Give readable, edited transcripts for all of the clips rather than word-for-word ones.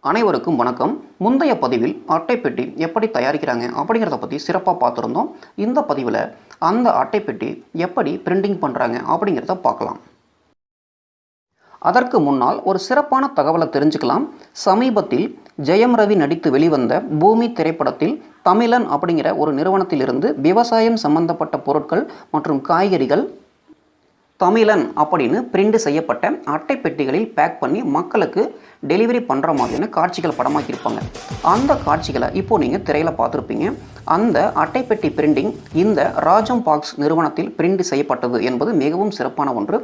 அனைவருக்கும் வணக்கம். முந்தைய பதிவில் அட்டைப்பெட்டி எப்படி தயாரிக்கிறாங்க அப்படிங்கிறத பற்றி சிறப்பாக பார்த்துருந்தோம். இந்த பதிவில் அந்த அட்டைப்பெட்டி எப்படி பிரிண்டிங் பண்ணுறாங்க அப்படிங்கிறத பார்க்கலாம். அதற்கு முன்னால் ஒரு சிறப்பான தகவலை தெரிஞ்சுக்கலாம். சமீபத்தில் ஜெயம் ரவி நடித்து வெளிவந்த பூமி திரைப்படத்தில் தமிழன் அப்படிங்கிற ஒரு நிறுவனத்திலிருந்து விவசாயம் சம்பந்தப்பட்ட பொருட்கள் மற்றும் காய்கறிகள் தமிழன் அப்படின்னு பிரிண்ட் செய்யப்பட்ட அட்டைப்பெட்டிகளில் பேக் பண்ணி மக்களுக்கு டெலிவரி பண்ணுற மாதிரியான காட்சிகள் படமாக்கியிருப்பாங்க. அந்த காட்சிகளை இப்போது நீங்கள் திரையில் பார்த்துருப்பீங்க. அந்த அட்டைப்பெட்டி பிரிண்டிங் இந்த ராஜம் பாக்ஸ் நிறுவனத்தில் பிரிண்ட் செய்யப்பட்டது என்பது மிகவும் சிறப்பான ஒன்று.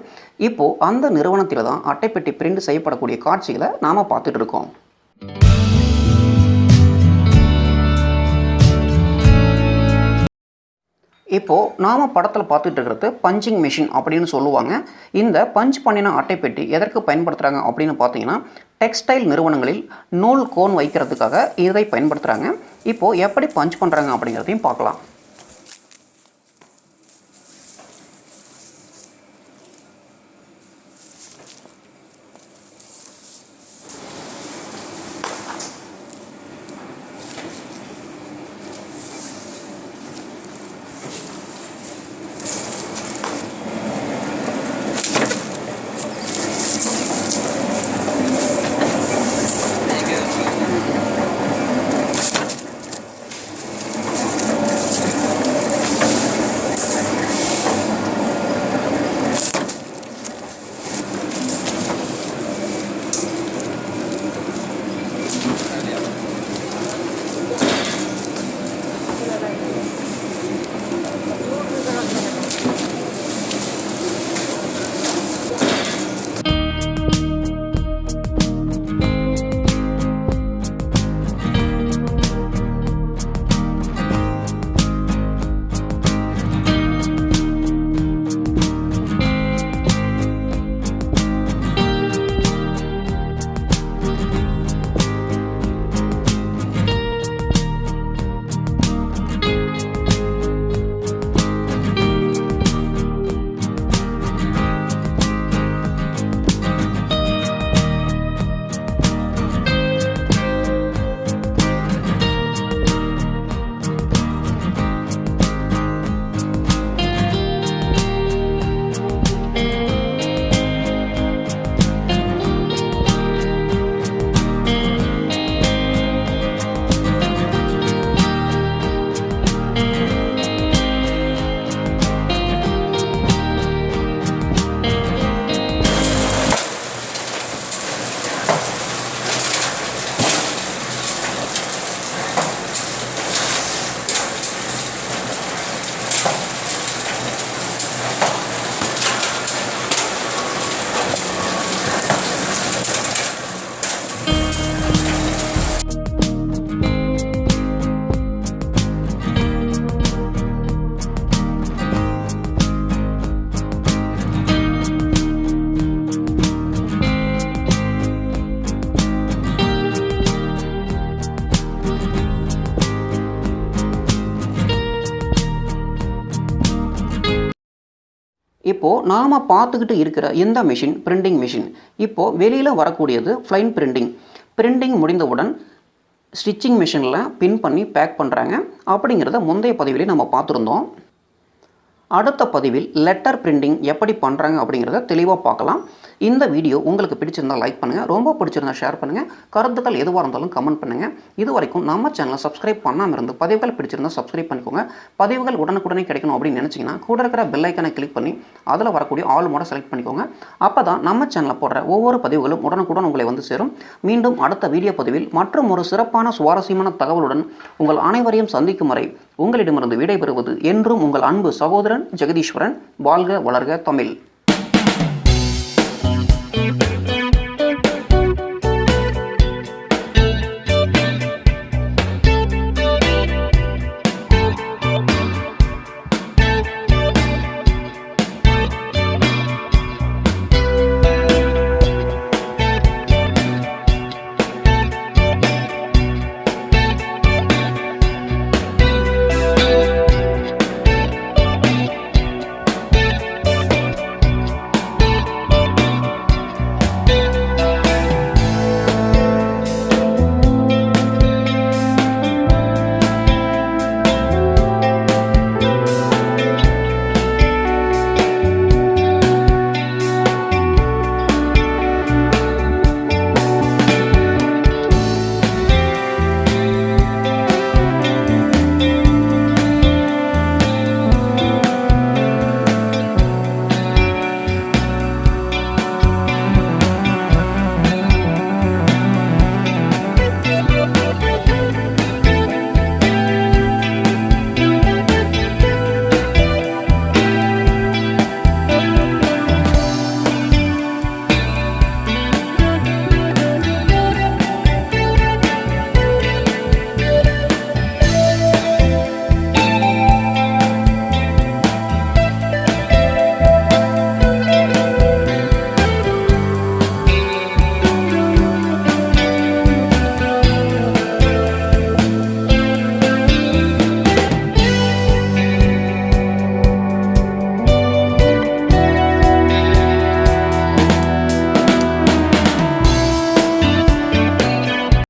இப்போது அந்த நிறுவனத்தில் தான் அட்டைப்பெட்டி பிரிண்ட் செய்யப்படக்கூடிய காட்சிகளை நாம் பார்த்துட்டு இருக்கோம். இப்போது நாம் படத்தில் பார்த்துட்டு இருக்கிறது பஞ்சிங் மிஷின் அப்படின்னு சொல்லுவாங்க. இந்த பஞ்ச் பண்ணின அட்டைப்பெட்டி எதற்கு பயன்படுத்துகிறாங்க அப்படின்னு பார்த்தீங்கன்னா, டெக்ஸ்டைல் நிறுவனங்களில் நூல் கோன் வைக்கிறதுக்காக இதை பயன்படுத்துகிறாங்க. இப்போது எப்படி பஞ்ச் பண்ணுறாங்க அப்படிங்கிறதையும் பார்க்கலாம். இப்போது நாம் பார்த்துக்கிட்டு இருக்கிற இந்த மிஷின் பிரிண்டிங் மிஷின். இப்போது வெளியில் வரக்கூடியது ஃப்ளைன் பிரிண்டிங். பிரிண்டிங் முடிந்தவுடன் ஸ்டிச்சிங் மிஷினில் பின் பண்ணி பேக் பண்ணுறாங்க அப்படிங்கிறத முந்தைய பதிவிலே நம்ம பார்த்துருந்தோம். அடுத்த பதிவில் லெட்டர் பிரிண்டிங் எப்படி பண்ணுறாங்க அப்படிங்கிறத தெளிவாக பார்க்கலாம். இந்த வீடியோ உங்களுக்கு பிடிச்சிருந்தால் லைக் பண்ணுங்கள், ரொம்ப பிடிச்சிருந்தால் ஷேர் பண்ணுங்கள், கருத்துக்கள் எதுவாக இருந்தாலும் கமெண்ட் பண்ணுங்கள். இது வரைக்கும் நம்ம சேனலை சப்ஸ்கிரைப் பண்ணாமல் இருந்து பதிவுகள் பிடிச்சிருந்தால் சப்ஸ்கிரைப் பண்ணிக்கோங்க. பதிவுகள் உடனுக்குடனே கிடைக்கணும் அப்படின்னு நினச்சிங்கன்னா கூட இருக்கிற பெல் ஐக்கனை கிளிக் பண்ணி அதில் வரக்கூடிய ஆல் மோட செலக்ட் பண்ணிக்கோங்க. அப்போ தான் நம்ம சேனலில் போடுற ஒவ்வொரு பதிவுகளும் உடனுக்குடன் உங்களை வந்து சேரும். மீண்டும் அடுத்த வீடியோ பதிவில் மற்றும் ஒரு சிறப்பான சுவாரஸ்யமான தகவலுடன் உங்கள் அனைவரையும் சந்திக்கும் வரை உங்களிடமிருந்து விடைபெறுவது என்றும் உங்கள் அன்பு சகோதரன் ஜெகதீஸ்வரன். வாழ்க வளர்க தமிழ்.